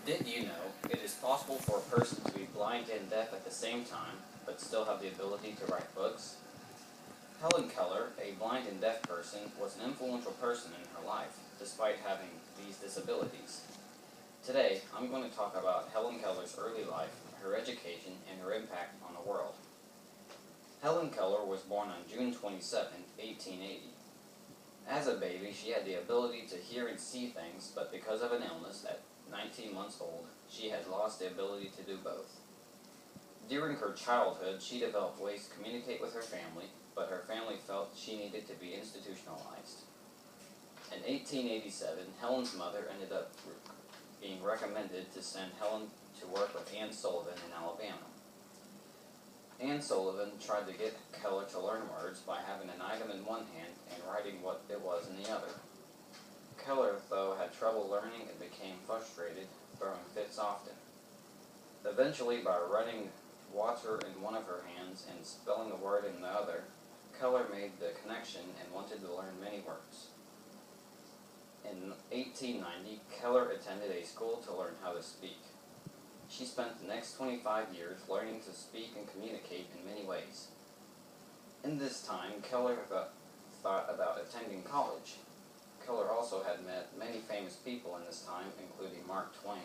Did you know it is possible for a person to be blind and deaf at the same time, but still have the ability to write books? Helen Keller, a blind and deaf person, was an influential person in her life, despite having these disabilities. Today, I'm going to talk about Helen Keller's early life, her education, and her impact on the world. Helen Keller was born on June 27, 1880. As a baby, she had the ability to hear and see things, but because of an illness at 19 months old, she had lost the ability to do both. During her childhood, she developed ways to communicate with her family, but her family felt she needed to be institutionalized. In 1887, Helen's mother ended up being recommended to send Helen to work with Anne Sullivan in Alabama. Anne Sullivan tried to get Keller to learn words by having an item in one hand and writing what it was in the other. Keller, though, had trouble learning and became frustrated, throwing fits often. Eventually, by running water in one of her hands and spelling a word in the other, Keller made the connection and wanted to learn many words. In 1890, Keller attended a school to learn how to speak. She spent the next 25 years learning to speak and communicate in many ways. In this time, Keller thought about attending college. Keller also had met many famous people in this time, including Mark Twain.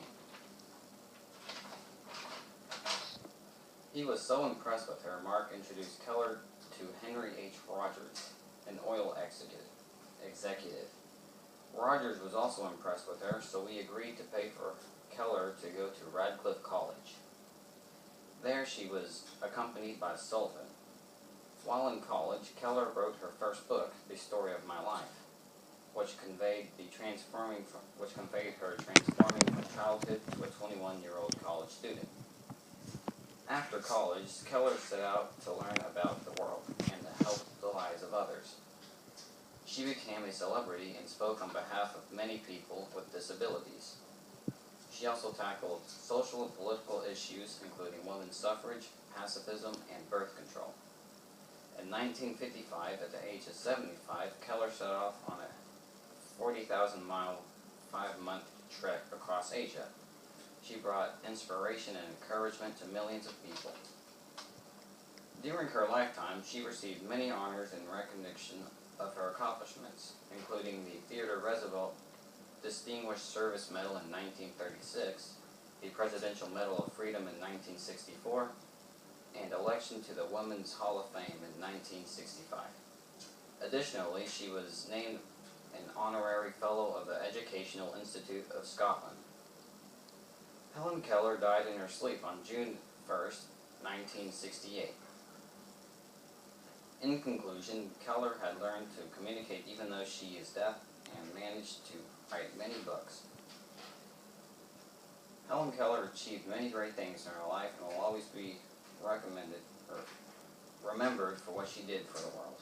He was so impressed with her, Mark introduced Keller to Henry H. Rogers, an oil executive. Rogers was also impressed with her, so he agreed to pay for Keller to go to Radcliffe College. There she was accompanied by Sullivan. While in college, Keller wrote her first book, The Story of My Life, which conveyed her transforming from childhood to a 21-year-old college student. After college, Keller set out to learn about the world and to help the lives of others. She became a celebrity and spoke on behalf of many people with disabilities. She also tackled social and political issues, including women's suffrage, pacifism, and birth control. In 1955, at the age of 75, Keller set off on a 40,000-mile, 5-month trek across Asia. She brought inspiration and encouragement to millions of people. During her lifetime, she received many honors in recognition of her accomplishments, including the Theodore Roosevelt Distinguished Service Medal in 1936, the Presidential Medal of Freedom in 1964, and election to the Women's Hall of Fame in 1965. Additionally, she was named an honorary fellow of the Educational Institute of Scotland. Helen Keller died in her sleep on June 1st, 1968. In conclusion, Keller had learned to communicate even though she is deaf and managed to write many books. Helen Keller achieved many great things in her life and will always be remembered for what she did for the world.